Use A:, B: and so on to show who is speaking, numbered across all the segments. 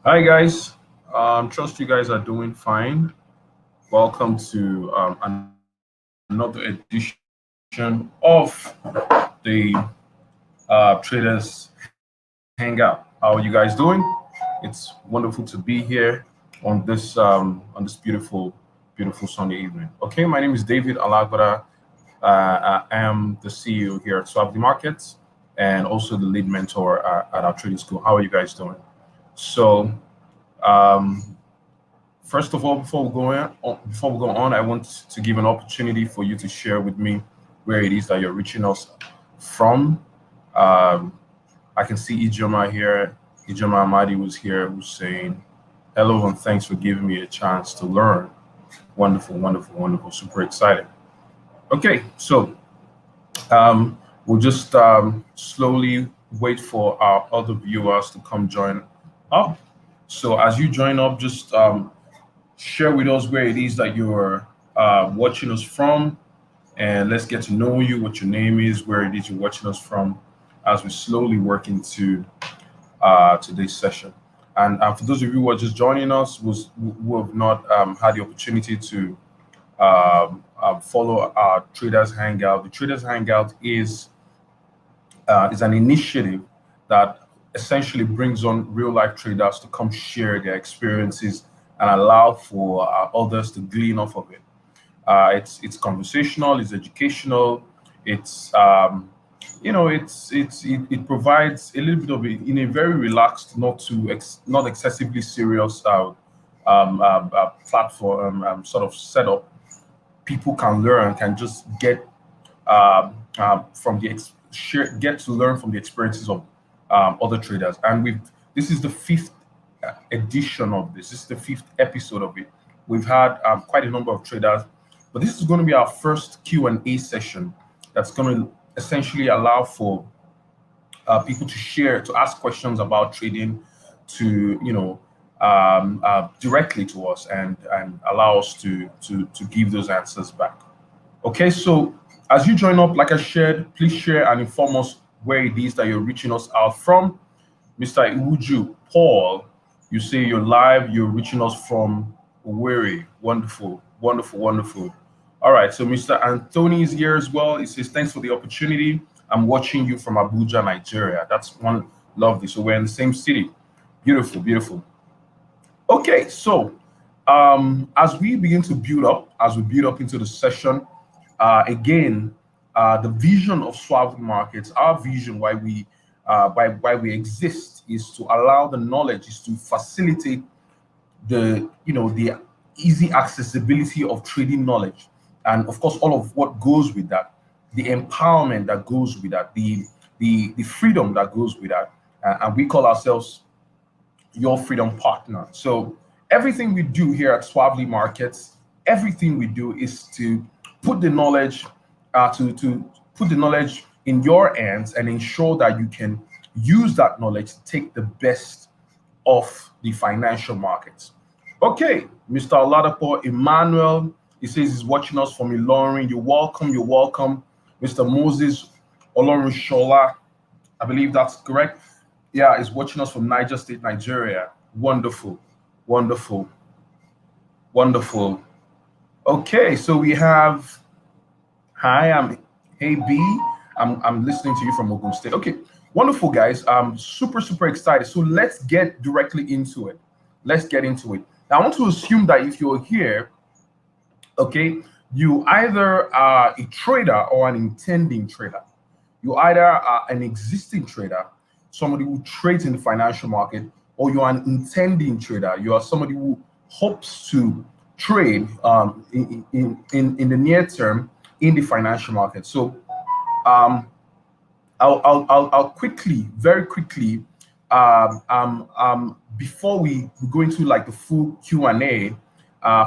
A: Hi guys, trust you guys are doing fine. Welcome to another edition of the Traders Hangout. How are you guys doing? It's wonderful to be here on this beautiful Sunday evening. Okay, my name is David Alagbada. I am the CEO here at Swap the Markets and also the lead mentor at our trading school. How are you guys doing? So. Um, First of all, before we go on, I want to give an opportunity for you to share with me where it is that you're reaching us from. Um, I can see Ijoma here. Ijoma Amadi was here, who's saying, "Hello and thanks for giving me a chance to learn." Wonderful, wonderful, wonderful. Super excited. Okay, so we'll just slowly wait for our other viewers to come join up. So as you join up, just share with us where it is that you're watching us from, and let's get to know you, what your name is, where it is you're watching us from, as we slowly work into today's session. And for those of you who are just joining us, who have not had the opportunity to follow our Traders Hangout, the Traders Hangout is an initiative that essentially brings on real life traders to come share their experiences and allow for others to glean off of it. It's conversational, it's educational, it's it provides a little bit of it in a very relaxed, not excessively serious platform sort of setup. People can learn, can just get from the get to learn from the experiences of other traders. And this is the fifth edition of this. This is the fifth episode of it. We've had quite a number of traders, but this is going to be our first Q&A session that's going to essentially allow for people to share, to ask questions about trading, to directly to us and allow us to give those answers back. Okay, so as you join up, like I shared, please share and inform us where it is that you're reaching us out from. Mr. Iwuju Paul, you say you're live, you're reaching us from Owerri. Wonderful, wonderful, wonderful. All right, so Mr. Anthony is here as well. He says, thanks for the opportunity. I'm watching you from Abuja, Nigeria. That's one lovely. So we're in the same city. Beautiful, beautiful. Okay, so as we begin to build up, as we build up into the session, again, the vision of Swap Markets, our vision why we exist is to allow the knowledge, is to facilitate the easy accessibility of trading knowledge, and of course all of what goes with that, the empowerment that goes with that, the freedom that goes with that, and we call ourselves your freedom partner. So everything we do here at Swavely Markets, everything we do is to put the knowledge to put the knowledge in your hands and ensure that you can use that knowledge to take the best of the financial markets. Okay, Mr. Oladapo Emmanuel, he says he's watching us from Ilorin. You're welcome, you're welcome. Mr. Moses Olorunshola, I believe that's correct. Yeah, is watching us from Niger State, Nigeria. Wonderful, wonderful, wonderful. Okay, so we have, hi, hey B, I'm listening to you from Ogun State. Okay, wonderful guys. I'm super excited. So let's get directly into it. Let's get into it. Now, I want to assume that if you're here, okay, you either are a trader or an intending trader. You either are an existing trader, somebody who trades in the financial market, or you're an intending trader. You are somebody who hopes to trade in the near term in the financial market. So I'll quickly, very quickly, before we go into like the full Q&A,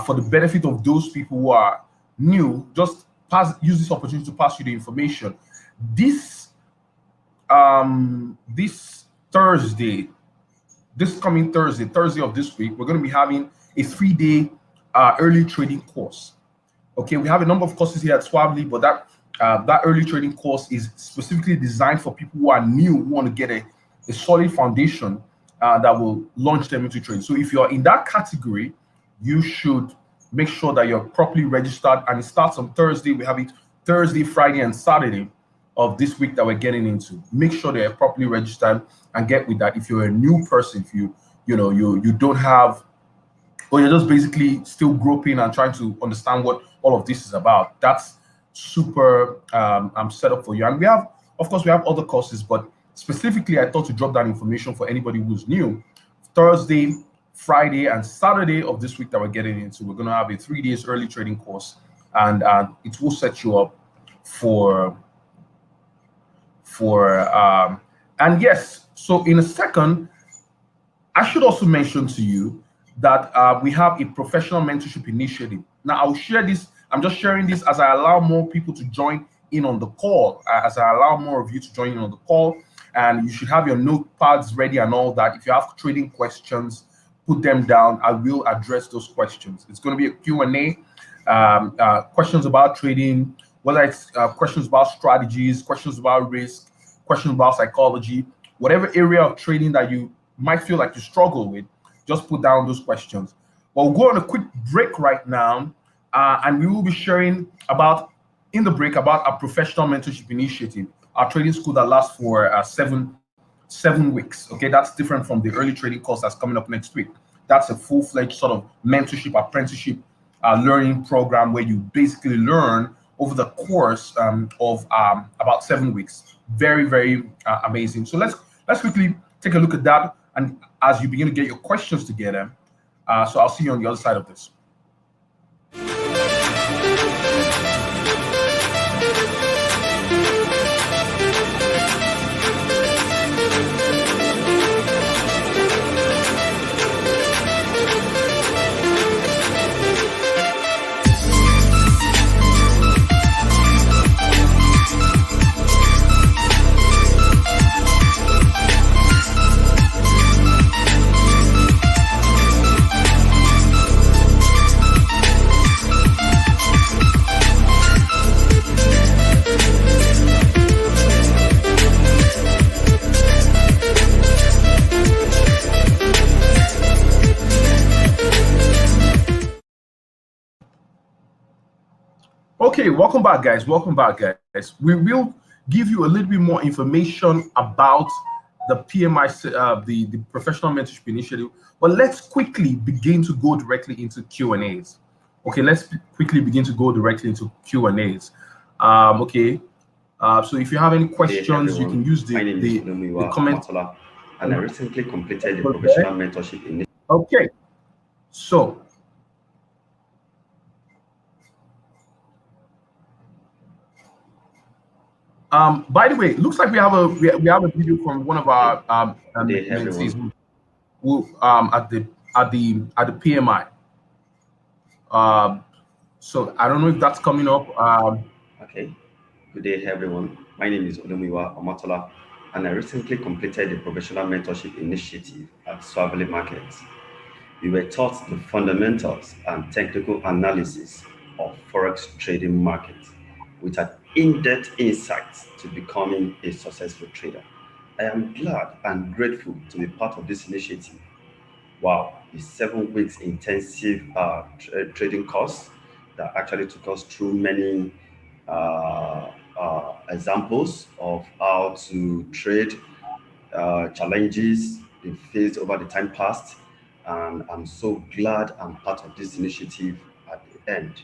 A: for the benefit of those people who are new, just use this opportunity to pass you the information. This Thursday, this coming Thursday of this week, we're going to be having a 3-day early trading course. Okay, we have a number of courses here at Swably, but that early trading course is specifically designed for people who are new, who want to get a solid foundation that will launch them into trading. So if you're in that category, you should make sure that you're properly registered, and it starts on Thursday. We have it Thursday, Friday, and Saturday of this week that we're getting into. Make sure that you're properly registered and get with that. If you're a new person, if you don't have, or you're just basically still groping and trying to understand what all of this is about, that's super set up for you. And we have, of course, we have other courses, but specifically I thought to drop that information for anybody who's new. Thursday, Friday, and Saturday of this week that we're getting into, we're going to have a 3 days early trading course, and it will set you up for and yes, so in a second, I should also mention to you that we have a professional mentorship initiative. Now, I'll share this. I'm just sharing this as I allow more people to join in on the call, as I allow more of you to join in on the call. And you should have your notepads ready and all that. If you have trading questions, put them down. I will address those questions. It's going to be a Q&A, questions about trading, whether it's questions about strategies, questions about risk, questions about psychology, whatever area of trading that you might feel like you struggle with, just put down those questions. Well, we'll go on a quick break right now, and we will be sharing in the break about our professional mentorship initiative, our trading school that lasts for 7 weeks. Okay, that's different from the early trading course that's coming up next week. That's a full-fledged sort of mentorship, apprenticeship learning program where you basically learn over the course of about 7 weeks. Very, very amazing. So let's quickly take a look at that, and as you begin to get your questions together, so I'll see you on the other side of this. Okay, welcome back, guys. Welcome back, guys. We will give you a little bit more information about the PMI, the Professional Mentorship Initiative, but let's quickly begin to go directly into Q&As. Okay, let's quickly begin to go directly into Q&As. Okay, so if you have any questions, you can use the comment.
B: And I recently completed the Professional Mentorship Initiative.
A: Okay, so by the way, it looks like we have a video from one of our mentees who at the PMI. So I don't know if that's coming up.
B: Okay. Good day, everyone. My name is Olumiwa Omatola, and I recently completed the Professional Mentorship Initiative at Swavely Markets. We were taught the fundamentals and technical analysis of Forex trading markets with an in-depth insights to becoming a successful trader. I am glad and grateful to be part of this initiative. Wow, the 7 weeks intensive trading course that actually took us through many examples of how to trade, challenges they faced over the time past, and I'm so glad I'm part of this initiative at the end.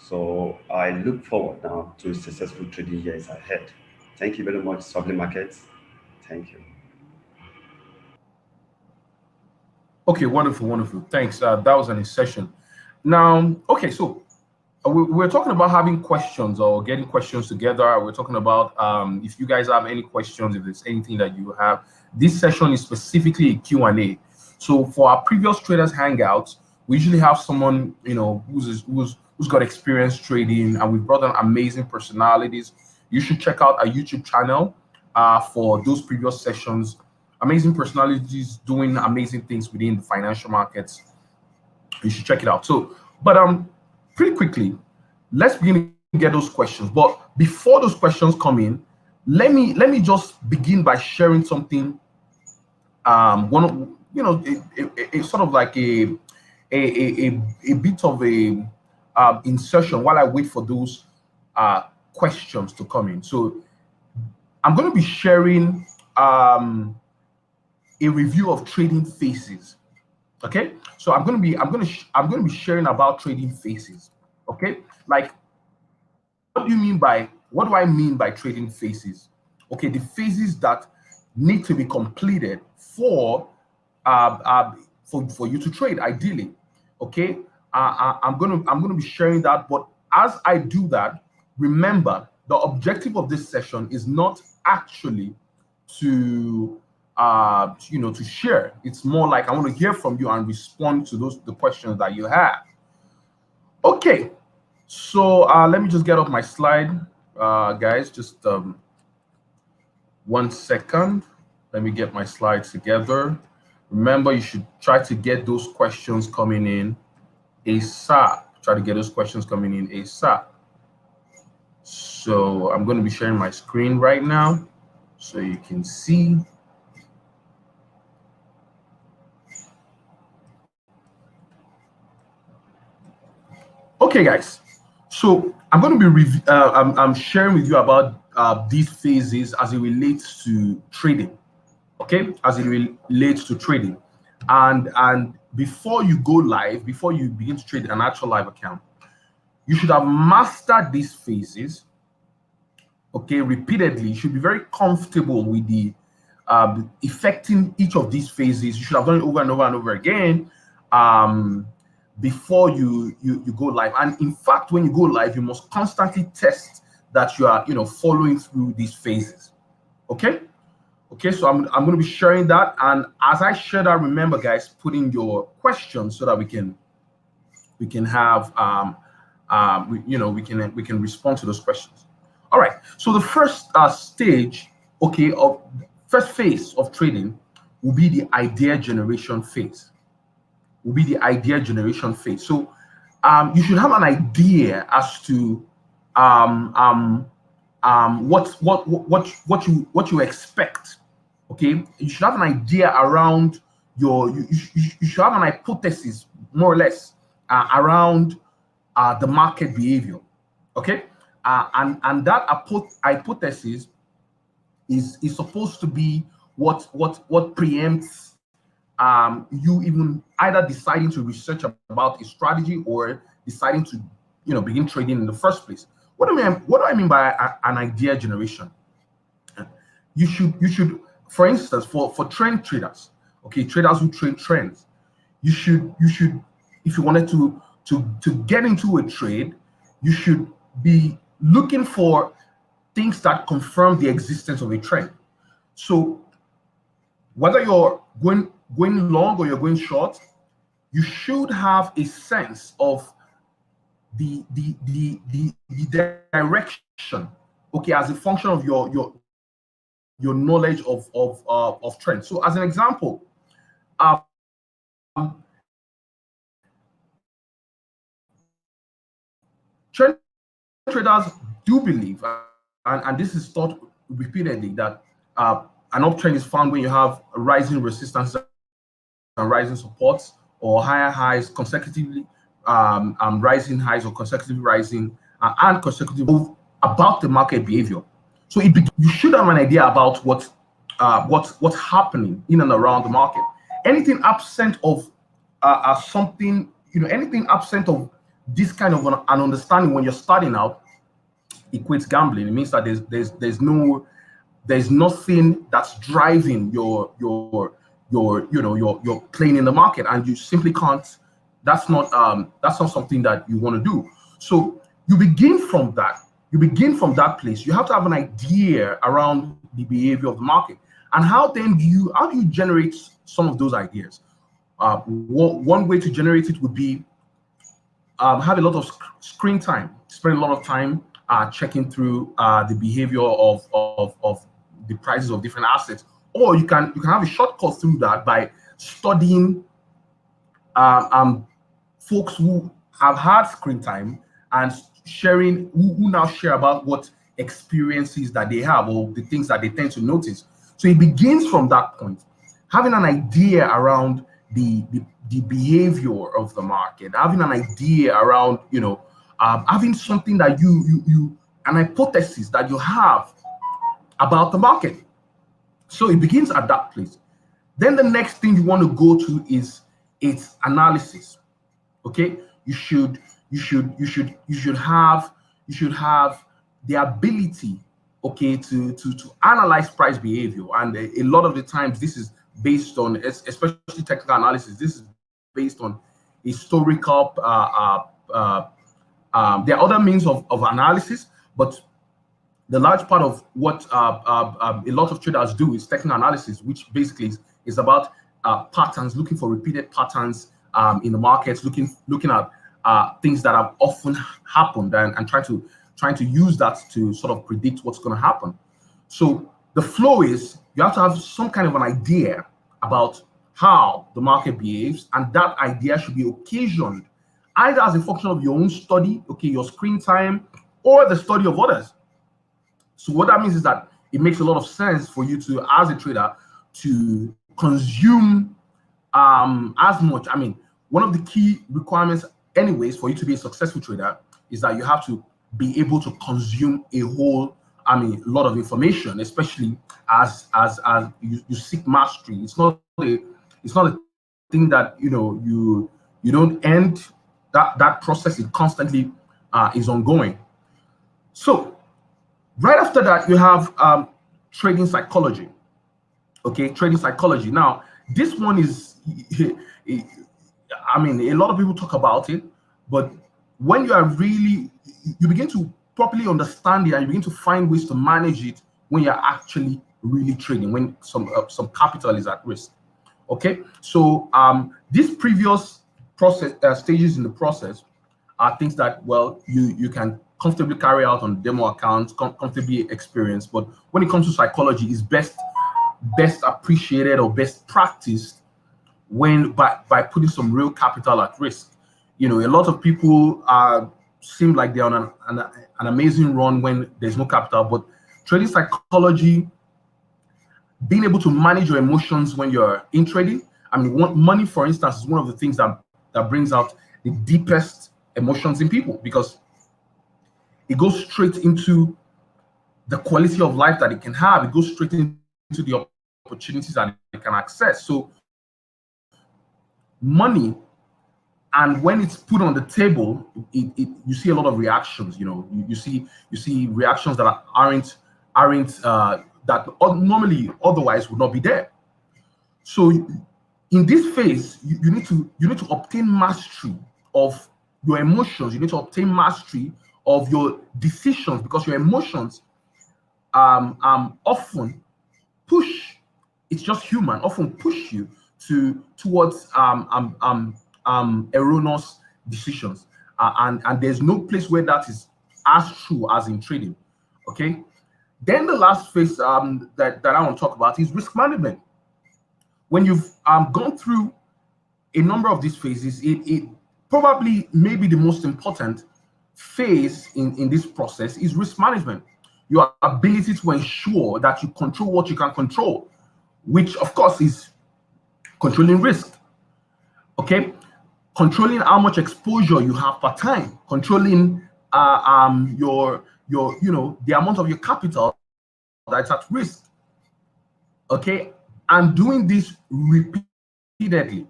B: So I look forward now to successful trading years ahead. Thank you very much, Swavely Markets. Thank you.
A: Okay, wonderful, wonderful. Thanks. That was an session. Now, okay, so we're talking about having questions or getting questions together. We're talking about if you guys have any questions, if there's anything that you have. This session is specifically a Q&A. So for our previous traders hangouts, we usually have someone, you know, who's got experience trading, and we've brought on amazing personalities. You should check out our YouTube channel for those previous sessions. Amazing personalities doing amazing things within the financial markets. You should check it out. So, but pretty quickly, let's begin to get those questions. But before those questions come in, let me just begin by sharing something one of it's sort of like a bit of a insertion while I wait for those questions to come in. So I'm going to be sharing a review of trading phases. Okay, so I'm going to be sharing about trading phases. Okay, like what do I mean by trading phases? Okay, the phases that need to be completed for you to trade ideally. Okay, I'm gonna be sharing that, but as I do that, remember the objective of this session is not actually to to share. It's more like I want to hear from you and respond to the questions that you have. Okay, so let me just get off my slide, guys. Just 1 second. Let me get my slides together. Remember, you should try to get those questions coming in ASAP. Try to get those questions coming in ASAP. So I'm going to be sharing my screen right now so you can see. Okay, guys. So I'm going to be I'm sharing with you about these phases as it relates to trading. Okay, as it relates to trading, and before you go live, before you begin to trade an actual live account, you should have mastered these phases. Okay, repeatedly. You should be very comfortable with the effecting each of these phases. You should have done it over and over and over again before you go live. And in fact, when you go live, you must constantly test that you are following through these phases. Okay. Okay, so I'm going to be sharing that, and as I share that, remember, guys, put in your questions so that we can have we can respond to those questions. All right. So the first stage, okay, of first phase of trading will be the idea generation phase. So you should have an idea as to what you expect. Okay, you should have an idea around you should have an hypothesis, more or less, around the market behavior. Okay, and that hypothesis is supposed to be what preempts you even either deciding to research about a strategy or deciding to begin trading in the first place. What do I mean by an idea generation? You should, for instance, for trend traders, okay, traders who trade trends, you should if you wanted to get into a trade, you should be looking for things that confirm the existence of a trend. So whether you're going long or you're going short, you should have a sense of the direction, okay, as a function of your knowledge of trends. So as an example, trend traders do believe, and this is taught repeatedly, that an uptrend is found when you have rising resistance and rising supports, or higher highs consecutively, rising highs or consecutively rising, and consecutive about the market behavior. So you should have an idea about what's happening in and around the market. Anything absent of something, anything absent of this kind of an understanding when you're starting out equates gambling. It means that there's nothing that's driving your playing in the market, and you simply can't. That's not something that you want to do. So you begin from that. You begin from that place. You have to have an idea around the behavior of the market, and how do you generate some of those ideas? One way to generate it would be have a lot of screen time. Spend a lot of time checking through the behavior of the prices of different assets, or you can have a shortcut through that by studying folks who have had screen time and sharing, who now share about what experiences that they have or the things that they tend to notice. So it begins from that point. having an idea around the behavior of the market, having an idea around, having something that you an hypothesis that you have about the market. So it begins at that place. Then the next thing you want to go to is its analysis. Okay, you should have the ability, okay, to analyze price behavior. And a lot of the times this is based on, especially technical analysis, this is based on historical there are other means of analysis, but the large part of what a lot of traders do is technical analysis, which basically is about patterns, looking for repeated patterns in the markets, looking at things that have often happened, and trying to use that to sort of predict what's going to happen. So the flow is you have to have some kind of an idea about how the market behaves, and that idea should be occasioned either as a function of your own study, okay, your screen time, or the study of others. So what that means is that it makes a lot of sense for you to, as a trader, to consume as much. I mean, one of the key requirements anyways for you to be a successful trader is that you have to be able to consume a lot of information, especially as you seek mastery. It's not a thing that you don't end that process. It constantly is ongoing. So right after that, you have trading psychology. Okay, trading psychology. Now, this one is, I mean, a lot of people talk about it, but when you begin to properly understand it and you begin to find ways to manage it when you're actually really trading, when some capital is at risk. Okay, so these previous process stages in the process are things that, well, you can comfortably carry out on demo accounts, comfortably experience. But when it comes to psychology, is best appreciated or best practiced when by putting some real capital at risk. A lot of people seem like they're on an amazing run when there's no capital, but trading psychology, being able to manage your emotions when you're in trading. I mean, money, for instance, is one of the things that brings out the deepest emotions in people, because it goes straight into the quality of life that it can have. It goes straight into the opportunities that it can access. So money, and when it's put on the table, you see a lot of reactions. You see reactions that aren't that normally otherwise would not be there. So in this phase, you need to obtain mastery of your emotions. You need to obtain mastery of your decisions, because your emotions often push. It's just human. Often push you towards erroneous decisions, and there's no place where that is as true as in trading. Okay. Then the last phase that I want to talk about is risk management. When you've gone through a number of these phases, it probably maybe the most important phase in this process is risk management. Your ability to ensure that you control what you can control, which of course is controlling risk. Okay, controlling how much exposure you have per time, controlling your the amount of your capital that's at risk. Okay, and doing this repeatedly.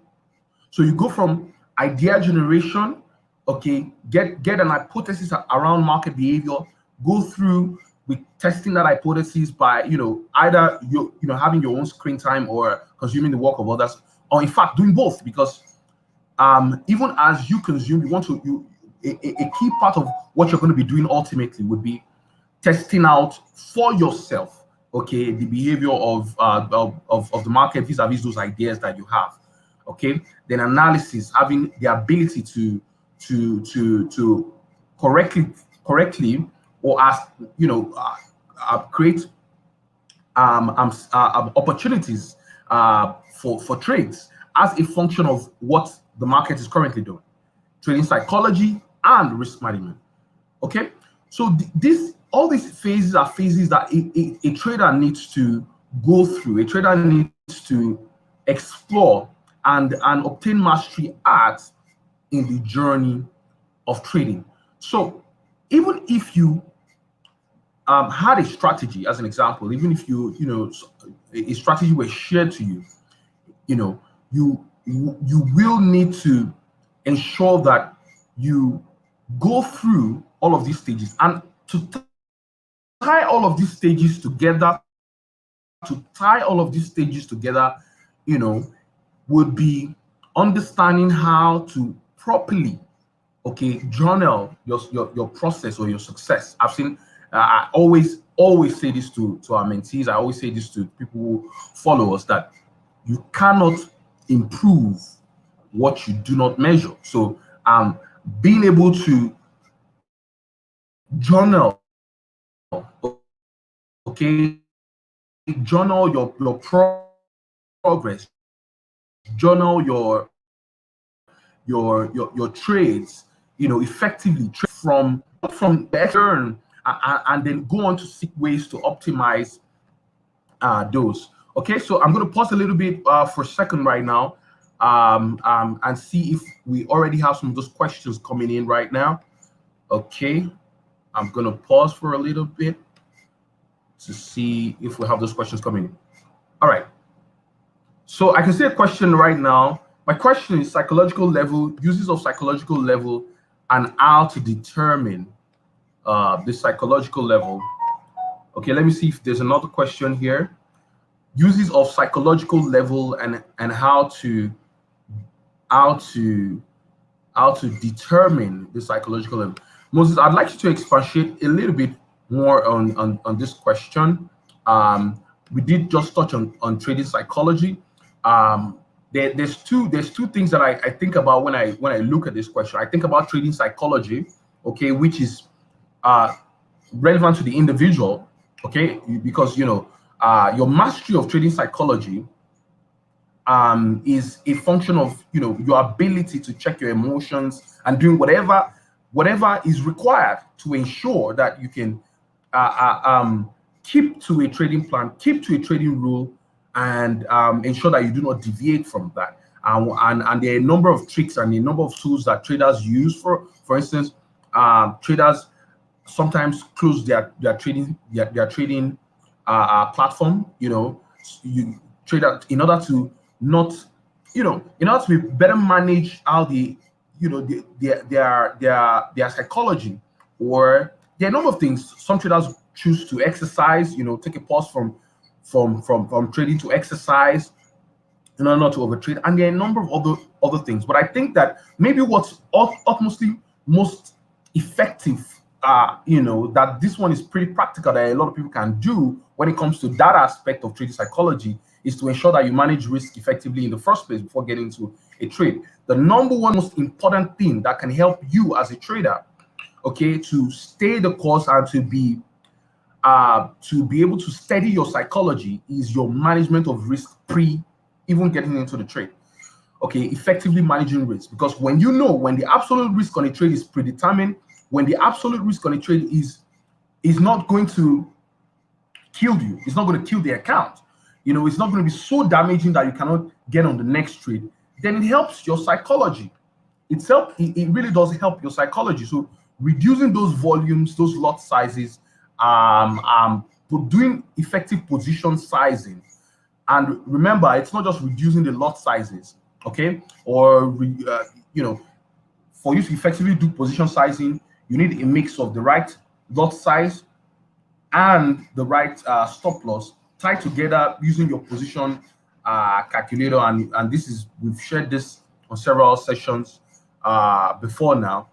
A: So you go from idea generation, okay, get an hypothesis around market behavior, go through with testing that hypothesis by either having your own screen time or consuming the work of others, or in fact doing both, because even as you consume, you want to a key part of what you're going to be doing ultimately would be testing out for yourself, okay, the behavior of the market vis-a-vis those ideas that you have. Okay, then analysis, having the ability to correctly or create opportunities for trades as a function of what the market is currently doing. Trading psychology and risk management. Okay, so all these phases are phases that a trader needs to go through. A trader needs to explore and obtain mastery at in the journey of trading. So even if you had a strategy, as an example, even if a strategy was shared to you, you will need to ensure that you go through all of these stages, and to tie all of these stages together, would be understanding how to properly, journal your process or your success. I've seen, I always say this to our mentees. I always say this to people who follow us, that you cannot improve what you do not measure. So being able to journal, journal your progress, journal your trades, effectively from the external, and then go on to seek ways to optimize those. Okay, so I'm going to pause a little bit for a second right now, and see if we already have some of those questions coming in right now. Okay, I'm going to pause for a little bit to see if we have those questions coming in. All right. So I can see a question right now. My question is psychological level, uses of psychological level, and how to determine the psychological level. Okay, let me see if there's another question here. Uses of psychological level and how to determine the psychological level. Moses, I'd like you to expatiate a little bit more on this question. We did just touch on trading psychology. There's two things that I think about when I look at this question. I think about trading psychology, okay, which is relevant to the individual, okay, because your mastery of trading psychology is a function of your ability to check your emotions and doing whatever is required to ensure that you can keep to a trading plan, keep to a trading rule, and ensure that you do not deviate from that. And there are a number of tricks and a number of tools that traders use. For instance, traders sometimes close their trading platform. You trader in order to not, in order to better manage how their psychology, or there are a number of things. Some traders choose to exercise, take a pause from trading to exercise in order not to overtrade, and there are a number of other things. But I think that maybe what's utmostly most effective, that this one is pretty practical, that a lot of people can do when it comes to that aspect of trading psychology, is to ensure that you manage risk effectively in the first place before getting into a trade. The number one most important thing that can help you as a trader, okay, to stay the course and to be able to steady your psychology, is your management of risk pre even getting into the trade. Okay, effectively managing risk, because when the absolute risk on a trade is predetermined, when the absolute risk on a trade is not going to kill you, it's not going to kill the account, it's not going to be so damaging that you cannot get on the next trade, then it helps your psychology. It really does help your psychology. So reducing those volumes, those lot sizes, doing effective position sizing. And remember, it's not just reducing the lot sizes, okay? Or for you to effectively do position sizing, you need a mix of the right lot size and the right stop loss tied together using your position calculator. And this is, we've shared this on several sessions before now,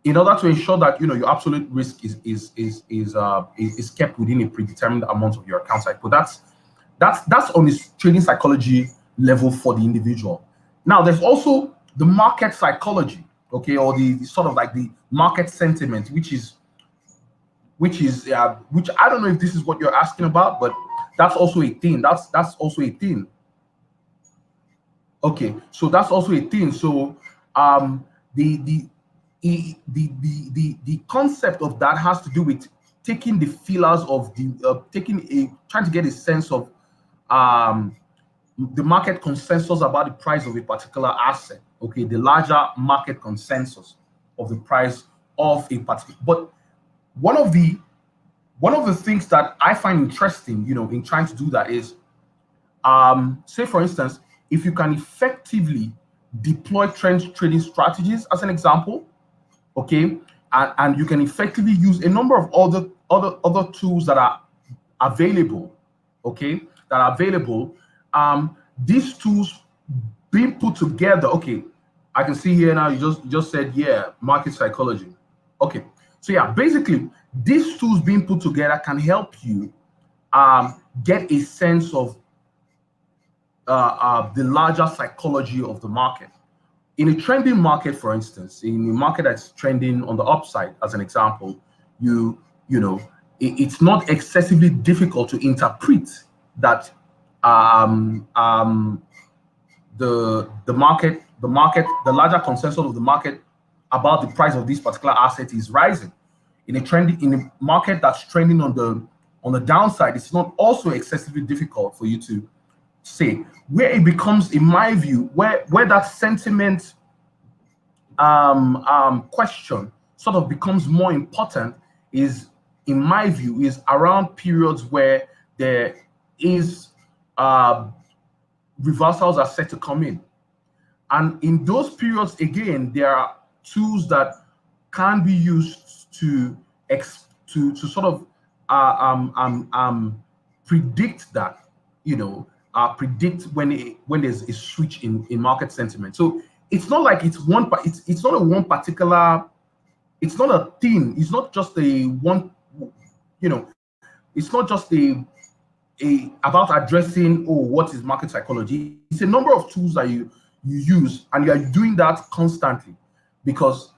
A: in order to ensure that your absolute risk is kept within a predetermined amount of your account size. But that's on this trading psychology level for the individual. Now, there's also the market psychology, okay, or the sort of like the market sentiment, which I don't know if this is what you're asking about, but that's also a thing. That's also a thing. Okay, so that's also a thing. So the concept of that has to do with taking the feelers of trying to get a sense of the market consensus about the price of a particular asset. Okay, the larger market consensus of the price of a particular. But one of the things that I find interesting, in trying to do that is, say for instance, if you can effectively deploy trend trading strategies as an example, okay, and you can effectively use a number of other tools that are available, okay, these tools being put together. Okay, I can see here now you just said, yeah, market psychology. Okay, so yeah, basically these tools being put together can help you get a sense of the larger psychology of the market. In a trending market, for instance, in a market that's trending on the upside, as an example, it's not excessively difficult to interpret that the market, the larger consensus of the market about the price of this particular asset is rising. In a market that's trending on the downside, it's not also excessively difficult for you to say. Where it becomes, in my view, where that sentiment question sort of becomes more important is, in my view, is around periods where there is reversals are set to come in. And in those periods, again, there are tools that can be used to sort of predict that, predict when there's a switch in market sentiment. So it's not like it's not a one particular, it's not a thing. It's not just a one, it's not just a about addressing, what is market psychology. It's a number of tools that you use, and you are doing that constantly, because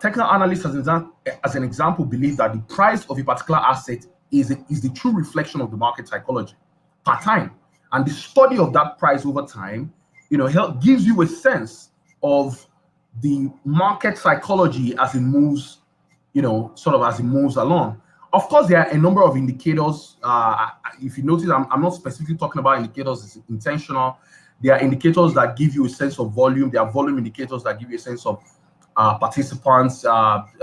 A: technical analysts, as an example, believe that the price of a particular asset is the true reflection of the market psychology per time, and the study of that price over time, gives you a sense of the market psychology as it moves, sort of as it moves along. Of course, there are a number of indicators. If you notice, I'm not specifically talking about indicators as intentional. There are indicators that give you a sense of volume. There are volume indicators that give you a sense of participants,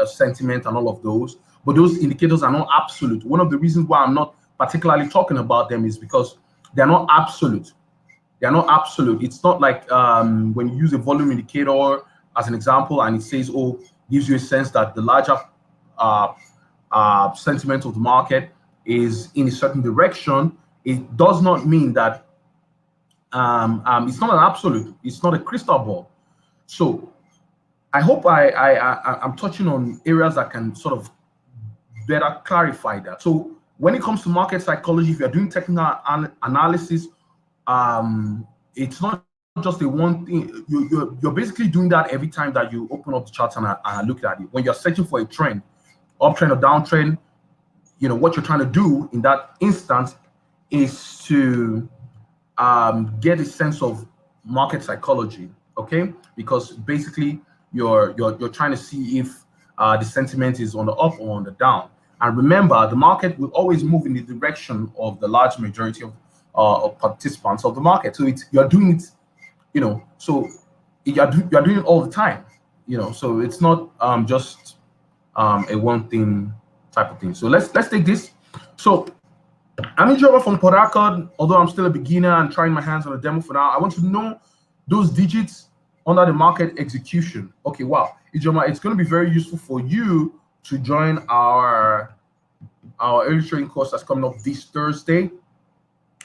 A: sentiment, and all of those. But those indicators are not absolute. One of the reasons why I'm not particularly talking about them is because they're not absolute. They're not absolute. It's not like when you use a volume indicator as an example, and it says, gives you a sense that the larger sentiment of the market is in a certain direction. It does not mean that it's not an absolute. It's not a crystal ball. So I hope I'm touching on areas that can sort of better clarify that. So when it comes to market psychology, if you're doing technical analysis, it's not just a one thing. You're basically doing that every time that you open up the chart and look at it. When you're searching for a trend, uptrend or downtrend, what you're trying to do in that instance is to get a sense of market psychology, okay? Because basically you're trying to see if the sentiment is on the up or on the down. And remember, the market will always move in the direction of the large majority of participants of the market. So you're doing it, so you're doing it all the time, so it's not just a one thing type of thing. So let's take this. So I'm Ijoma from Port Harcourt. Although I'm still a beginner and trying my hands on a demo for now, I want to know those digits under the market execution. Okay, wow, Ijoma, it's going to be very useful for you to join our early trading course that's coming up this Thursday.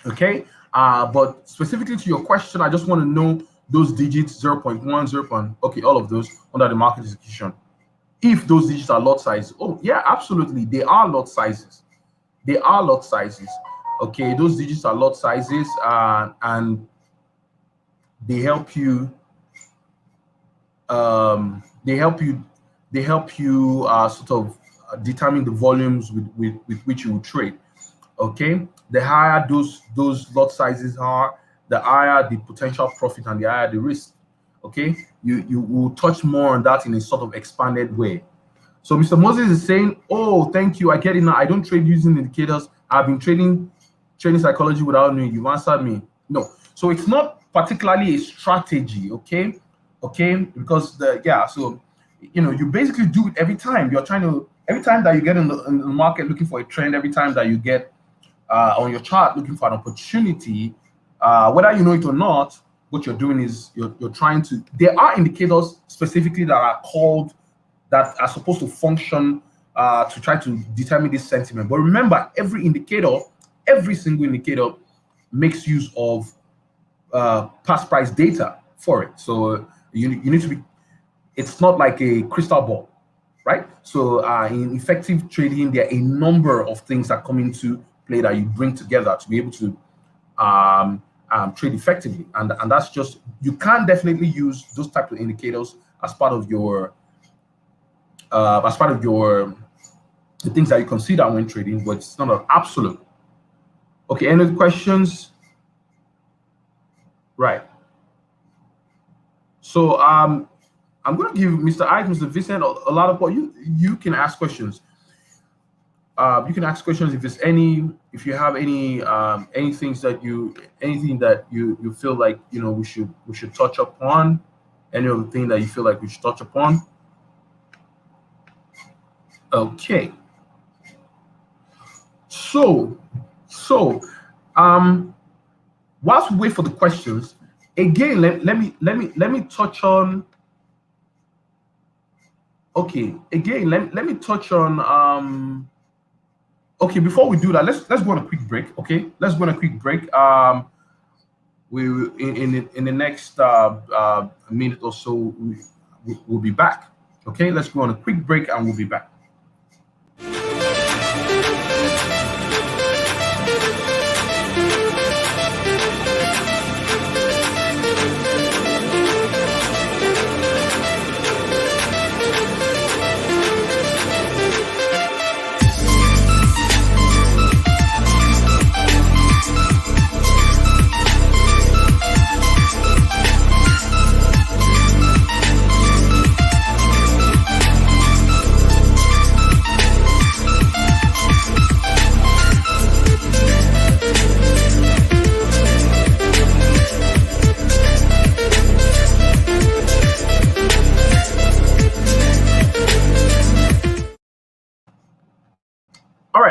A: Okay, but specifically to your question, I just want to know those digits 0.1, 0. Okay, all of those under the market execution. If those digits are lot sizes, yeah, absolutely, they are lot sizes. They are lot sizes. Okay, those digits are lot sizes, and they help you. They help you sort of determine the volumes with which you will trade. Okay, the higher those lot sizes are, the higher the potential profit and the higher the risk. Okay, you will touch more on that in a sort of expanded way. So Mr. Moses is saying, thank you, I get it now. I don't trade using indicators. I've been trading psychology without knowing. You've answered me. No. So it's not particularly a strategy, okay? Because so you basically do it every time. You're trying to every time that you get in the market looking for a trend, every time that you get on your chart looking for an opportunity, whether you know it or not, what you're doing is you're trying to. There are indicators specifically that are supposed to function to try to determine this sentiment. But remember, every single indicator makes use of past price data for it. So you need to be. It's not like a crystal ball, right? So in effective trading, there are a number of things that come into play that you bring together to be able to trade effectively, and that's just, you can definitely use those types of indicators as part of your the things that you consider when trading, but it's not an absolute. Okay, any other questions? Right. So I'm going to give Mr. Ike, Mr. Vincent a lot of what you can ask questions. You can ask questions if you have any anything that you feel like we should touch upon, any other thing that you feel like we should touch upon. Okay. So whilst we wait for the questions, again, let me touch on. Okay, again, let me touch on. Okay, before we do that, let's go on a quick break. Okay, let's go on a quick break. We in the next minute or so we'll be back. Okay, let's go on a quick break and we'll be back.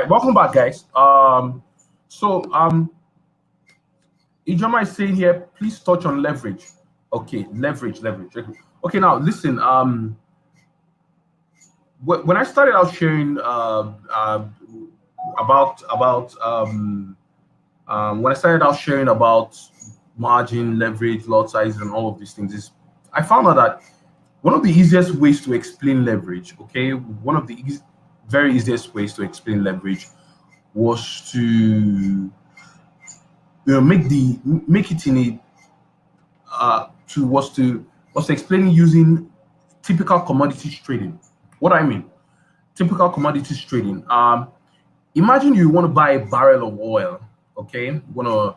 A: Welcome back, guys. Ijoma is saying here, please touch on leverage. Okay, leverage. Okay, now listen. When I started out sharing about margin, leverage, lot size, and all of these things, I found out that one of the easiest ways to explain leverage, okay, one of the very easiest ways to explain leverage was to make it in a was to explain using typical commodities trading. What I mean, typical commodities trading. Imagine you want to buy a barrel of oil. Okay, you want to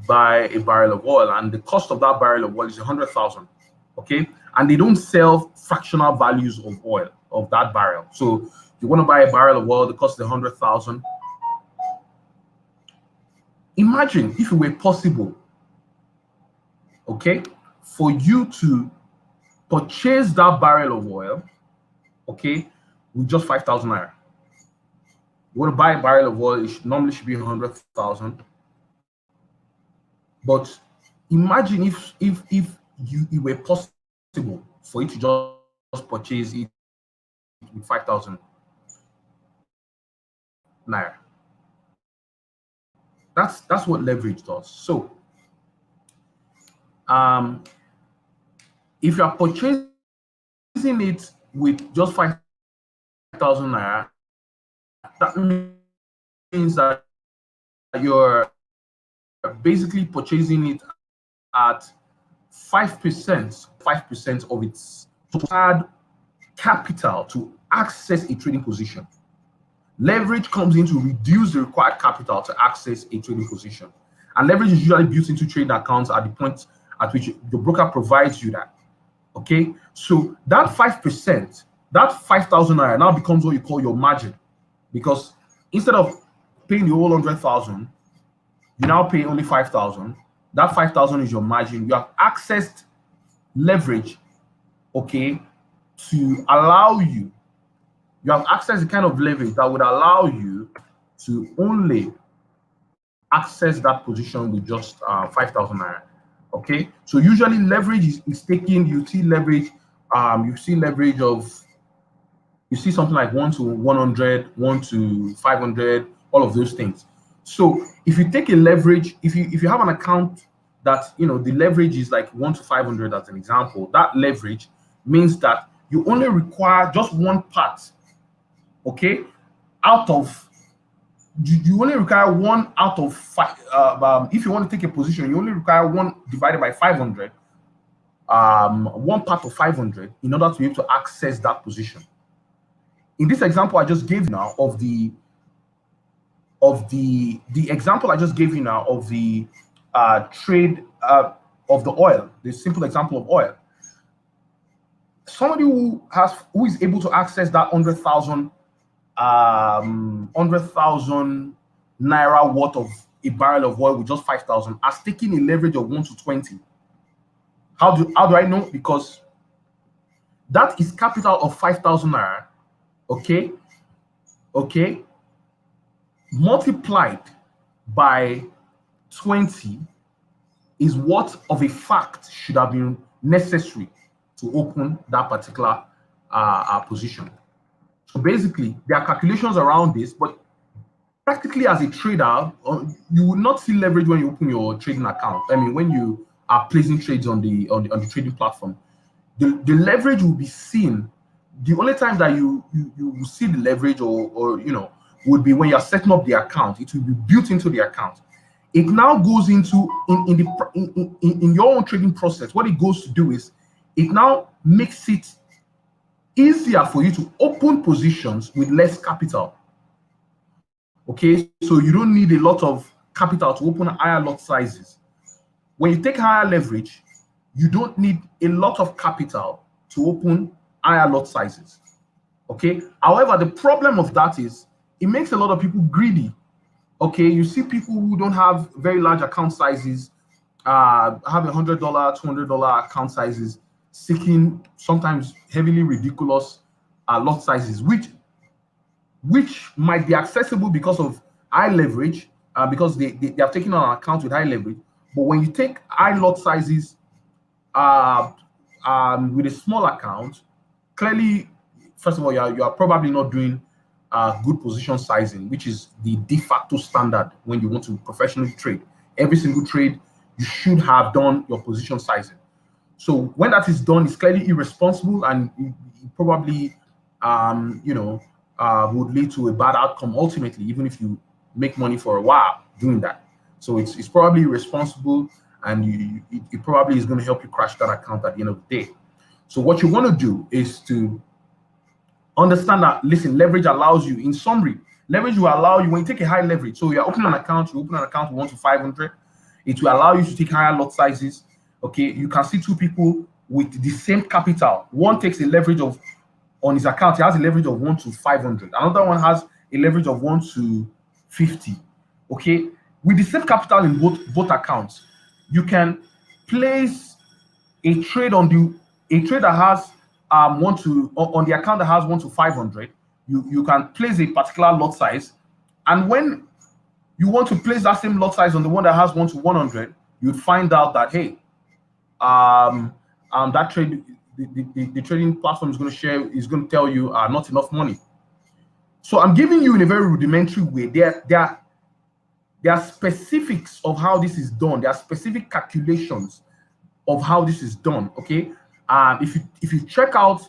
A: buy a barrel of oil, and the cost of that barrel of oil is 100,000. Okay, and they don't sell fractional values of oil of that barrel. So you want to buy a barrel of oil that costs 100,000. Imagine if it were possible, okay, for you to purchase that barrel of oil, okay, with just 5,000 naira. You want to buy a barrel of oil, it normally should be 100,000. But imagine if it were possible for you to just purchase it with 5,000 naira. That's what leverage does. So if you are purchasing it with just 5,000 naira, that means that you're basically purchasing it at 5% of its total capital to access a trading position. Leverage comes in to reduce the required capital to access a trading position. And leverage is usually built into trading accounts at the point at which the broker provides you that. Okay, so that 5%, that 5,000 naira now becomes what you call your margin, because instead of paying the whole 100,000, you now pay only 5,000. That 5,000 is your margin. You have accessed leverage, okay, to allow you. You have accessed the kind of leverage that would allow you to only access that position with just 5,000 naira. Okay, so usually leverage is taking. You see leverage. You see leverage of. You see something like 1 to 100, 1 to 500, all of those things. So if you take a leverage, if you have an account that the leverage is like 1 to 500 as an example, that leverage means that you only require just one part. Okay, out of you only require 1 out of 5. If you want to take a position, you only require 1 divided by 500, 1 part of 500 in order to be able to access that position. In this example I just gave you now of the example I just gave you now of the trade of the oil, the simple example of oil. Somebody who is able to access that 100,000 naira worth of a barrel of oil with just 5,000 as taking a leverage of 1 to 20. How do I know? Because that is capital of 5,000 naira. Okay, multiplied by 20 is what of a fact should have been necessary to open that particular position. So basically, there are calculations around this, but practically as a trader, you will not see leverage when you open your trading account. I mean, when you are placing trades on the trading platform, the leverage will be seen. The only time that you will see the leverage or would be when you're setting up the account. It will be built into the account. It now goes into in your own trading process. What it goes to do is it now makes it easier for you to open positions with less capital. Okay, so you don't need a lot of capital to open higher lot sizes. When you take higher leverage, you don't need a lot of capital to open higher lot sizes. Okay, however, the problem of that is it makes a lot of people greedy. Okay, you see people who don't have very large account sizes, have $100, $200 account sizes, seeking sometimes heavily ridiculous lot sizes, which might be accessible because of high leverage, because they have taken on an account with high leverage. But when you take high lot sizes with a small account, clearly, first of all, you are probably not doing good position sizing, which is the de facto standard when you want to professionally trade. Every single trade, you should have done your position sizing. So when that is done, it's clearly irresponsible, and it probably would lead to a bad outcome ultimately, even if you make money for a while doing that. So it's probably irresponsible, and it probably is going to help you crash that account at the end of the day. So what you want to do is to understand that, listen, leverage allows you, in summary, leverage will allow you when you take a high leverage. So you're opening an account, you open an account with 1 to 500. It will allow you to take higher lot sizes. Okay, you can see two people with the same capital. One takes a leverage of, on his account, he has a leverage of 1 to 500. Another one has a leverage of 1 to 50. Okay, with the same capital in both accounts, you can place a trade on that has on the account that has 1 to 500. You can place a particular lot size, and when you want to place that same lot size on the one that has 1 to 100, you'd find out that, hey, that trade, the trading platform is going to tell you not enough money. So I'm giving you in a very rudimentary way. There are specifics of how this is done. There are specific calculations of how this is done. Okay, if you check out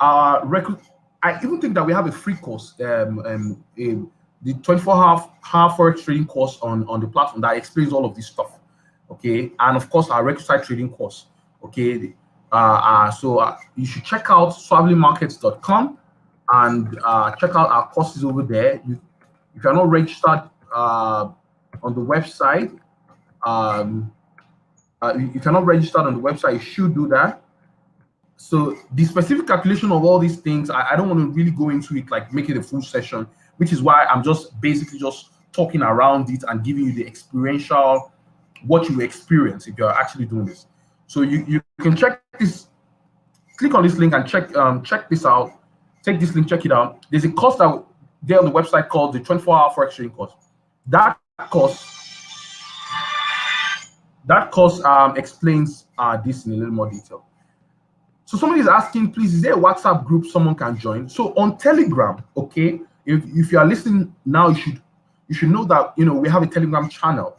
A: our record, I even think that we have a free course, the 24-hour forex trading course on the platform that explains all of this stuff. Okay, and of course our record trading course. Okay, so you should check out swabblymarkets.com and check out our courses over there. If you're not registered on the website, if you're not registered on the website, you should do that. So the specific calculation of all these things, I don't want to really go into it, like make it a full session, which is why I'm just basically just talking around it and giving you the experiential, what you experience if you're actually doing this. So you can check this, click on this link and check this out. Take this link, check it out. There's a course that there on the website called the 24-hour forex trading course. That course explains this in a little more detail. So somebody is asking, please, is there a WhatsApp group someone can join? So on Telegram, okay, if you are listening now, you should know that we have a Telegram channel.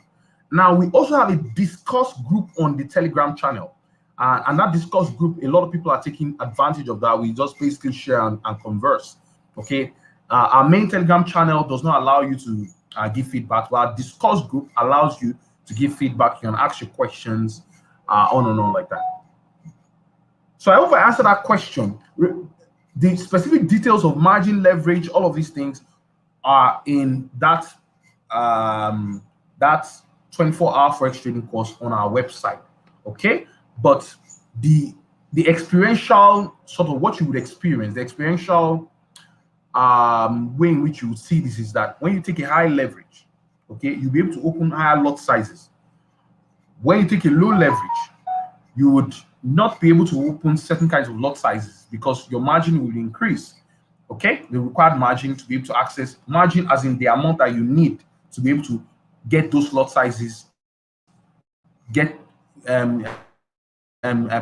A: Now we also have a discourse group on the Telegram channel, and that discourse group, a lot of people are taking advantage of that. We just basically share and converse. Okay, our main Telegram channel does not allow you to give feedback, but our discourse group allows you to give feedback. You can ask your questions, on and on like that. So I hope I answered that question. The specific details of margin, leverage, all of these things are in that 24-hour forex trading course on our website. Okay, but the experiential sort of what you would experience, the experiential way in which you would see this is that when you take a high leverage, okay, you'll be able to open higher lot sizes. When you take a low leverage, you would not be able to open certain kinds of lot sizes because your margin will increase. Okay, the required margin to be able to access margin as in the amount that you need to be able to get those lot sizes, get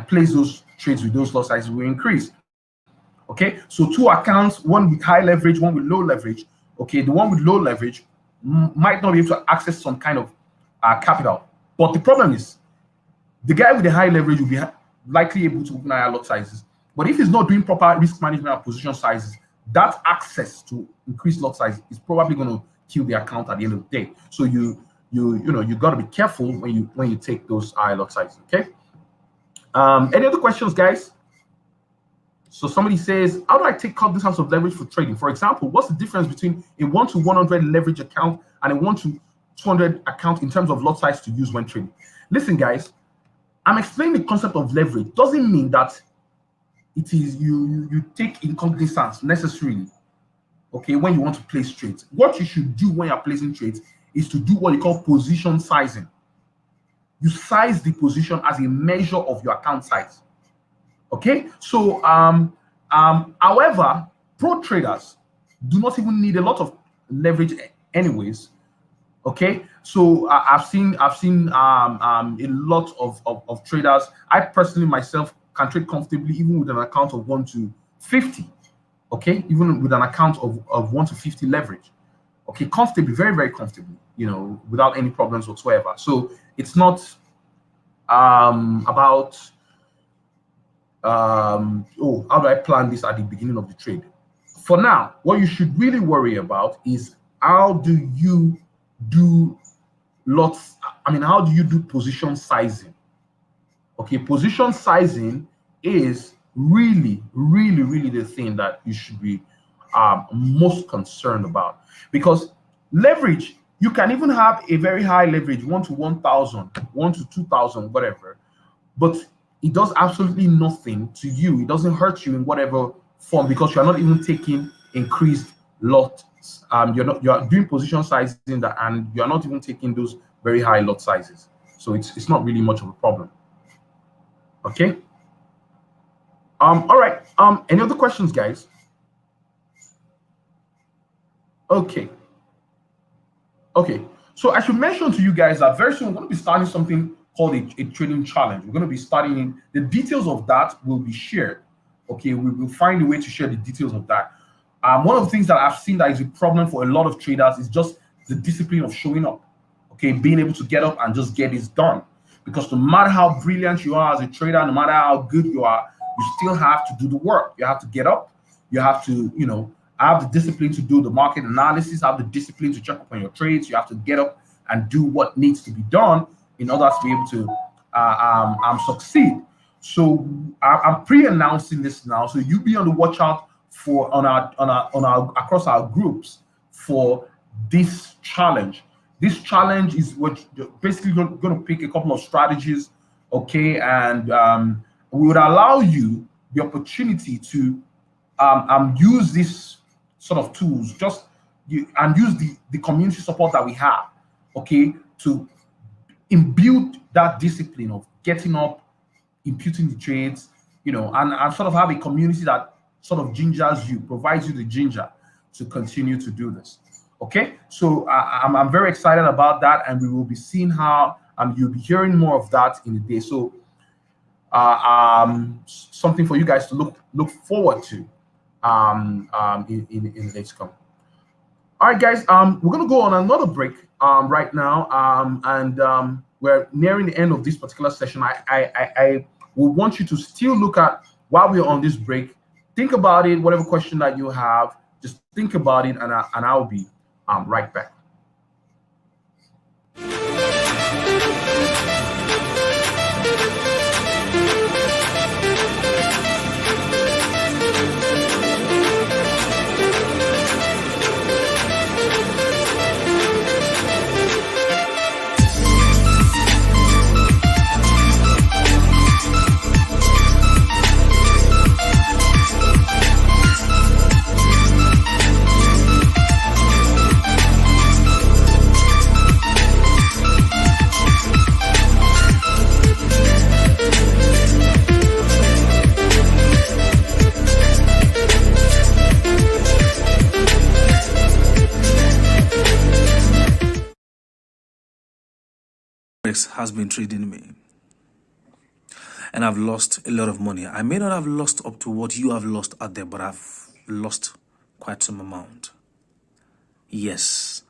A: place those trades with those lot sizes will increase. Okay, so two accounts, one with high leverage, one with low leverage. Okay, the one with low leverage might not be able to access some kind of capital, but the problem is the guy with the high leverage will be likely able to open higher lot sizes. But if he's not doing proper risk management and position sizes, that access to increased lot size is probably going to kill the account at the end of the day. So you got to be careful when you take those high lot sizes. Okay. Any other questions, guys? So somebody says, how do I take cognizance of leverage for trading? For example, what's the difference between a 1 to 100 leverage account and a 1 to 200 account in terms of lot size to use when trading? Listen, guys, I'm explaining the concept of leverage. Doesn't mean that it is you take in cognizance necessarily, okay, when you want to place trades. What you should do when you're placing trades is to do what you call position sizing. You size the position as a measure of your account size. Okay, so however, pro traders do not even need a lot of leverage anyways. Okay, so I've seen a lot of traders. I personally myself can trade comfortably even with an account of 1 to 50. Okay, even with an account of 1 to 50 leverage. Okay, comfortably, very, very comfortably, without any problems whatsoever. So it's not about how do I plan this at the beginning of the trade? For now, what you should really worry about is how do you do how do you do position sizing? Okay, position sizing is really, really, really the thing that you should be most concerned about, because leverage, you can even have a very high leverage, 1 to 1,000, 1 to 2,000, whatever, but it does absolutely nothing to you. It doesn't hurt you in whatever form because you're not even taking increased lots. You're doing position sizing and you're not even taking those very high lot sizes. So it's not really much of a problem. Okay. All right. Any other questions, guys? Okay. So I should mention to you guys that very soon we're going to be starting something called a trading challenge. We're going to be starting the details of that will be shared. Okay, we will find a way to share the details of that. One of the things that I've seen that is a problem for a lot of traders is just the discipline of showing up. Okay, being able to get up and just get this done. Because no matter how brilliant you are as a trader, no matter how good you are, you still have to do the work. You have to get up. You have to, have the discipline to do the market analysis, have the discipline to check up on your trades. You have to get up and do what needs to be done in order to be able to succeed. So I'm pre-announcing this now. So you be on the watch out for on our across our groups for this challenge. This challenge is what basically going to pick a couple of strategies, okay, and we would allow you the opportunity to use this sort of tools, just and use the community support that we have, okay, to imbue that discipline of getting up, imputing the trades, and sort of have a community that sort of gingers you, provides you the ginger to continue to do this. Okay, so I'm very excited about that, and we will be seeing how you'll be hearing more of that in the day. So something for you guys to look forward to in the days to come. All right, guys, we're gonna go on another break right now, and we're nearing the end of this particular session. I will want you to still look at, while we're on this break, think about it. Whatever question that you have, just think about it, and I'll be right back.
C: Has been trading me, and I've lost a lot of money. I may not have lost up to what you have lost out there, but I've lost quite some amount. Yes,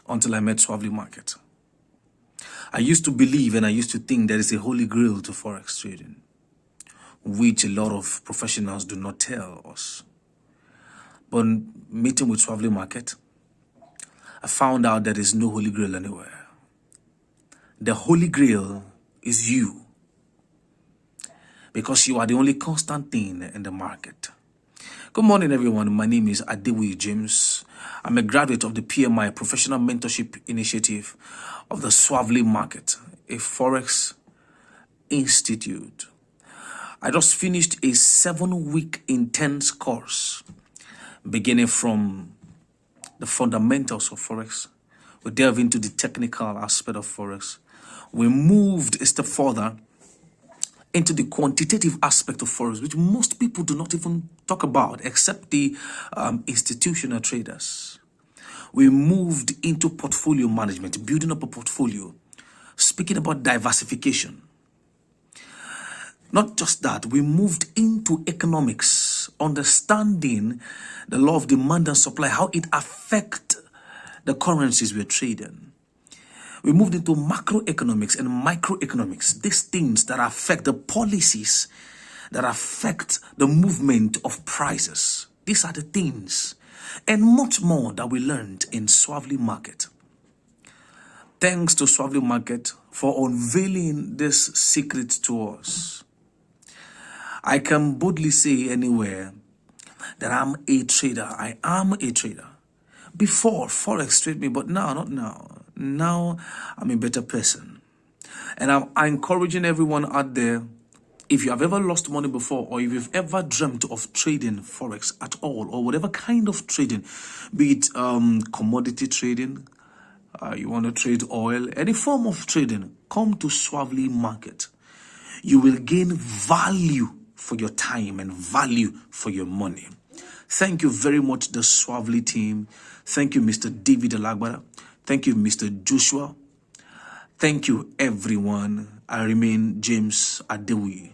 C: until I met Swavely Market. I used to believe and I used to think there is a holy grail to forex trading, which a lot of professionals do not tell us. But meeting with Swavely Market, I found out there is no holy grail anywhere. The holy grail is you, because you are the only constant thing in the market. Good morning, everyone. My name is Adewi James. I'm a graduate of the PMI Professional Mentorship Initiative of the Swavely Market, a Forex institute. I just finished a 7-week intense course, beginning from the fundamentals of Forex. We delve into the technical aspect of Forex. We moved a step further into the quantitative aspect of Forex, which most people do not even talk about, except the institutional traders. We moved into portfolio management, building up a portfolio, speaking about diversification. Not just that, we moved into economics, understanding the law of demand and supply, how it affects the currencies we're trading. We moved into macroeconomics and microeconomics, these things that affect the policies that affect the movement of prices. These are the things and much more that we learned in Swavely Market. Thanks to Swavely Market for unveiling this secret to us. I can boldly say anywhere that I'm a trader. I am a trader. Before, Forex traded me, but now, not now. Now, I'm a better person. And I'm encouraging everyone out there, if you have ever lost money before, or if you've ever dreamt of trading Forex at all, or whatever kind of trading, be it commodity trading, you want to trade oil, any form of trading, come to Swavely Market. You will gain value for your time and value for your money. Thank you very much, the Swavely team. Thank you, Mr. David Alagbada. Thank you, Mr. Joshua. Thank you, everyone. I remain James Adewi,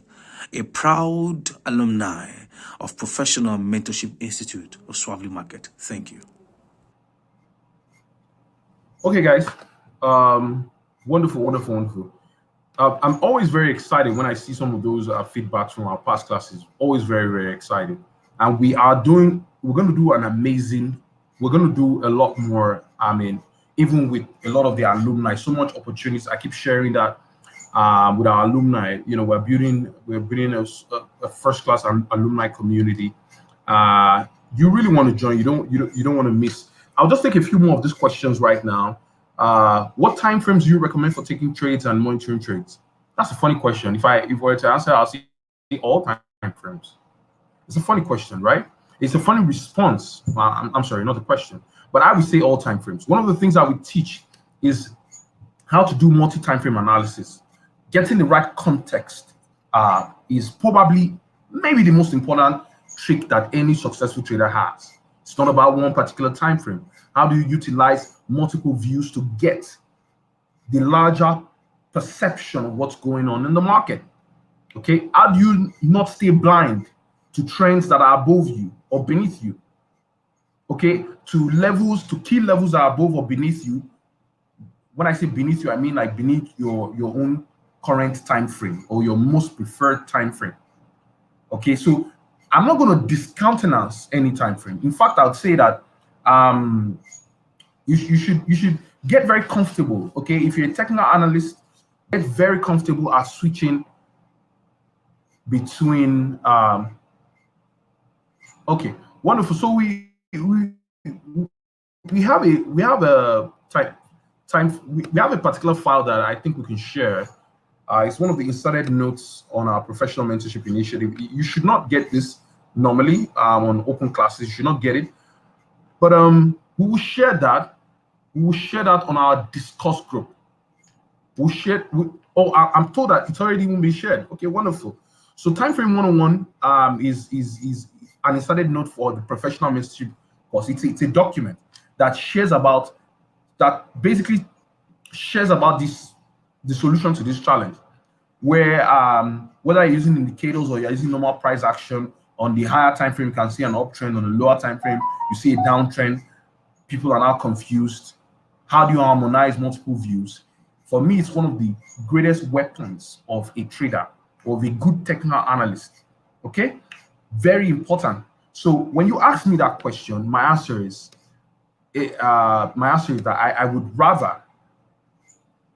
C: a proud alumni of Professional Mentorship Institute of Swavely Market. Thank you.
A: Okay, guys. Wonderful. I'm always very excited when I see some of those feedbacks from our past classes. Always very, very excited. And we're going to do we're going to do a lot more. Even with a lot of the alumni, so much opportunities. I keep sharing that with our alumni. We're building a first-class alumni community. You really want to join. You don't want to miss. I'll just take a few more of these questions right now. What time frames do you recommend for taking trades and monitoring trades? That's a funny question. If I were to answer, I'll say all time frames. It's a funny question, right? It's a funny response. I'm sorry, not a question, but I would say all time frames. One of the things I would teach is how to do multi-time frame analysis. Getting the right context is probably maybe the most important trick that any successful trader has. It's not about one particular time frame. How do you utilize multiple views to get the larger perception of what's going on in the market? Okay, how do you not stay blind to trends that are above you or beneath you? Okay, to key levels that are above or beneath you. When I say beneath you, I mean like beneath your own current time frame or your most preferred time frame. Okay, so I'm not going to discountenance any time frame. In fact, I would say that you should get very comfortable. Okay, if you're a technical analyst, get very comfortable at switching between. Okay, wonderful. So we have a we have a particular file that I think we can share. It's one of the inserted notes on our professional mentorship initiative. You should not get this normally on open classes. You should not get it, but we will share that. We will share that on our discourse group. We'll share. I'm told that it's already been shared. Okay, wonderful. So Timeframe 101 is an inserted note for the professional mentorship course. It's a document that basically shares about the solution to this challenge, where whether you're using indicators or you're using normal price action, on the higher time frame you can see an uptrend, on the lower time frame you see a downtrend. People are now confused. How do you harmonize multiple views? For me, it's one of the greatest weapons of a trader or of a good technical analyst. Okay, very important. So when you ask me that question, my answer is that I would rather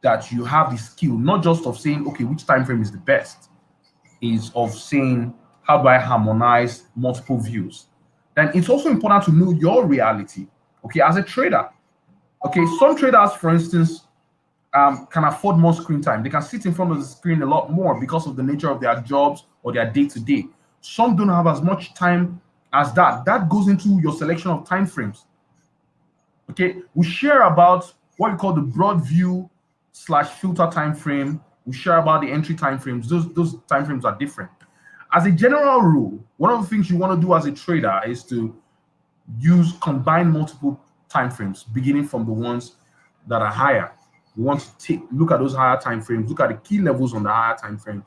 A: that you have the skill, not just of saying, okay, which time frame is the best, is of saying, how do I harmonize multiple views? Then it's also important to know your reality, okay, as a trader. Okay, some traders, for instance, can afford more screen time. They can sit in front of the screen a lot more because of the nature of their jobs or their day-to-day. Some don't have as much time as that. That goes into your selection of time frames. Okay, we share about what we call the broad view / filter time frame. We share about the entry time frames. Those time frames are different. As a general rule, one of the things you want to do as a trader is to combine multiple time frames, beginning from the ones that are higher. You want to look at those higher time frames, look at the key levels on the higher time frames,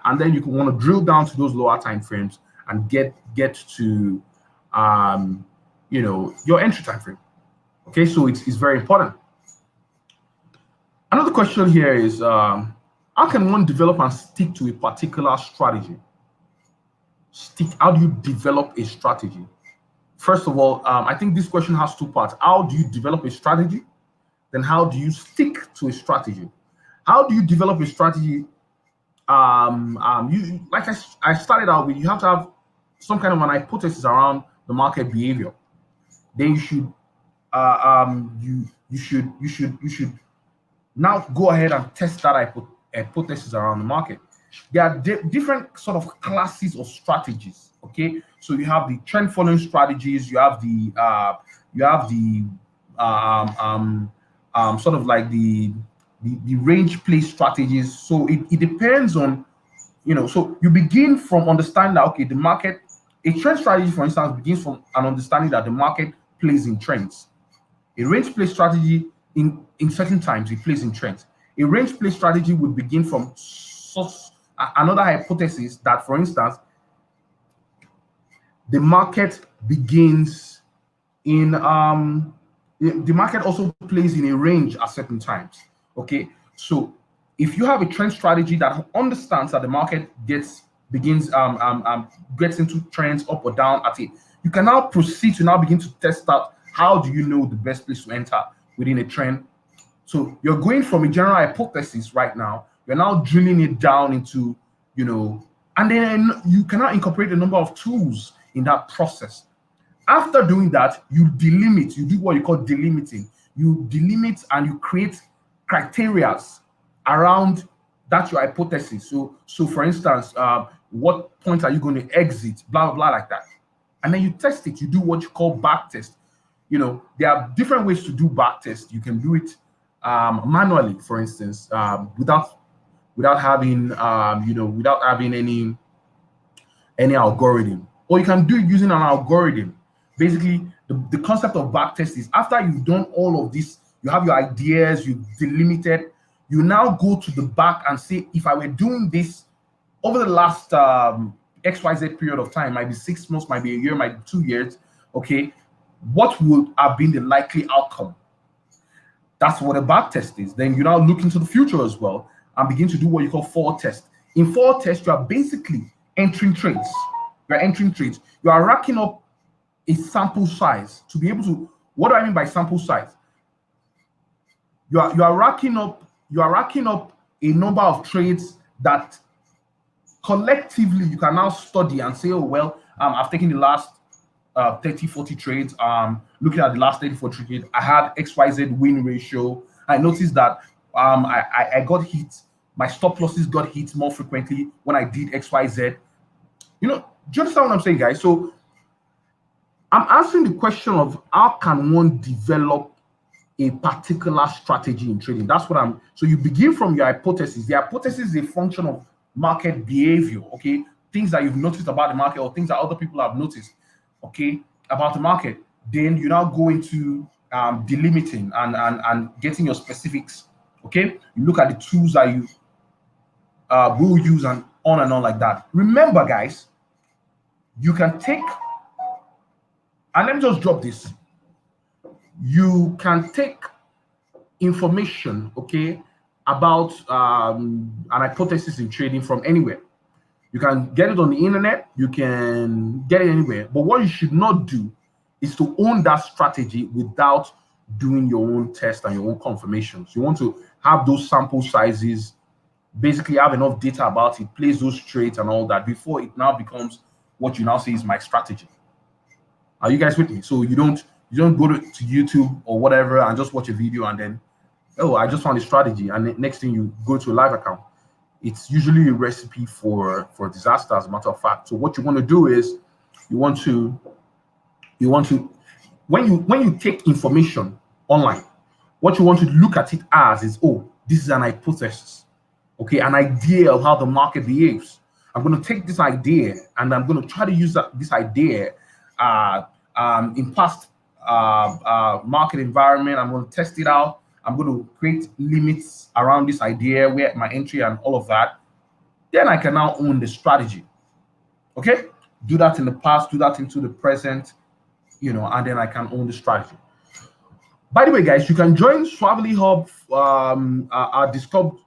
A: and then you can want to drill down to those lower time frames and get to your entry time frame. Okay, so it's very important. Another question here is how can one develop and stick to a particular strategy? How do you develop a strategy? First of all, I think this question has two parts. How do you develop a strategy? Then how do you stick to a strategy? How do you develop a strategy? Like I started out with, you have to have some kind of an hypothesis around the market behavior. Then you should now go ahead and test that hypothesis around the market. There are different sort of classes of strategies. Okay, so you have the trend following strategies. You have the sort of like the range play strategies. So it depends on, so you begin from understanding that, okay, the market, a trend strategy, for instance, begins from an understanding that the market plays in trends. A range play strategy, in certain times, it plays in trends. A range play strategy would begin from another hypothesis that, for instance, the market begins in the market also plays in a range at certain times. Okay, so if you have a trend strategy that understands that the market gets into trends up or down at it, you can now proceed to now begin to test out how do you know the best place to enter within a trend. So you're going from a general hypothesis right now, you're now drilling it down into, and then you can now incorporate a number of tools in that process. After doing that, you delimit, you do what you call delimiting. You delimit and you create criteria around that your hypothesis. So for instance, what point are you going to exit, blah, blah, blah, like that. and then you test it. You do what you call back test. You know, there are different ways to do back test. You can do it manually, for instance, without having without having any algorithm, or you can do it using an algorithm. Basically, the concept of back test is after you've done all of this, you have your ideas, you've delimited, you now go to the back and say, if I were doing this over the last XYZ period of time, might be 6 months, might be a year, might be 2 years, okay, what would have been the likely outcome? That's what a back test is. Then you now look into the future as well and begin to do what you call forward test. In forward test, you are basically entering trades. You are entering trades. You are racking up a sample size to be able to. What do I mean by sample size? You are racking up a number of trades that collectively you can now study and say, oh well, I've taken the last 30, 40 trades. Looking at the last 30, 40 trades, I had XYZ win ratio. I noticed that I got hit. My stop losses got hit more frequently when I did XYZ. You know, do you understand what I'm saying, guys? So I'm answering the question of how can one develop a particular strategy in trading. That's what I'm. So you begin from your hypothesis. The hypothesis is a function of market behavior, okay? Things that you've noticed about the market or things that other people have noticed, okay, about the market. Then you now go into delimiting and getting your specifics, okay? You look at the tools that you will use and on like that. Remember, guys, you can take, and let me just drop this. You can take information, okay, about an hypothesis in trading from anywhere. You can get it on the internet, you can get it anywhere. But what you should not do is to own that strategy without doing your own test and your own confirmations. You want to have those sample sizes, basically have enough data about it, place those trades and all that before it now becomes what you now say is my strategy. Are you guys with me? So you don't go to YouTube or whatever and just watch a video and then, oh, I just found a strategy, and next thing you go to a live account. It's usually a recipe for disaster, as a matter of fact. So what you want to do is you want to when you take information online, what you want to look at it as is, oh, this is an hypothesis, okay, an idea of how the market behaves. I'm going to take this idea and I'm going to try to use this idea in past market environment. I'm going to test it out. I'm going to create limits around this idea, where my entry and all of that. Then I can now own the strategy. Okay? Do that in the past, do that into the present, you know, and then I can own the strategy. By the way, guys, you can join Swavely Hub, our Discord.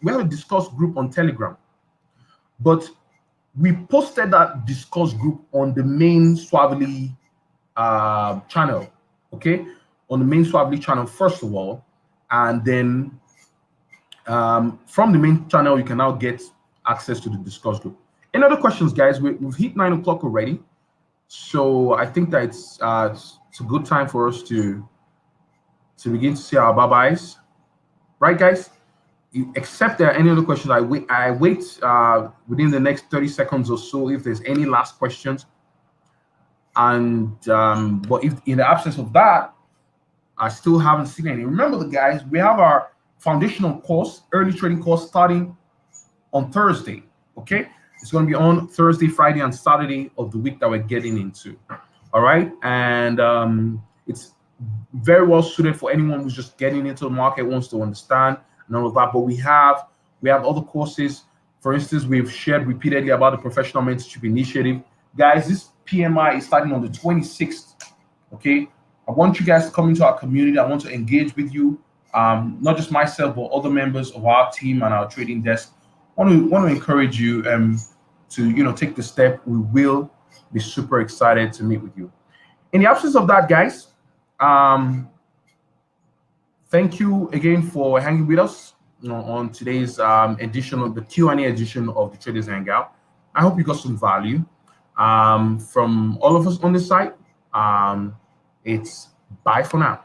A: We have a discourse group on Telegram, but we posted that discourse group on the main Swavely channel, okay? On the main Swavely channel, first of all, and then from the main channel, you can now get access to the discourse group. Any other questions, guys? We've hit 9 o'clock already, so I think that it's a good time for us to begin to see our bye-byes. Right, guys? Except there are any other questions, I wait within the next 30 seconds or so if there's any last questions. And but if in the absence of that, I still haven't seen any. Remember, guys, we have our foundational course, early trading course, starting on Thursday. Okay, it's going to be on Thursday, Friday, and Saturday of the week that we're getting into. All right, and it's very well suited for anyone who's just getting into the market, wants to understand and all of that. But we have other courses. For instance, we've shared repeatedly about the Professional Mentorship Initiative. Guys, this PMI is starting on the 26th. Okay, I want you guys to come into our community. I want to engage with you, not just myself, but other members of our team and our trading desk. I want to encourage you to take the step. We will be super excited to meet with you. In the absence of that, guys, thank you again for hanging with us on today's edition of the Q&A edition of the Traders Hangout. I hope you got some value from all of us on this site. It's bye for now.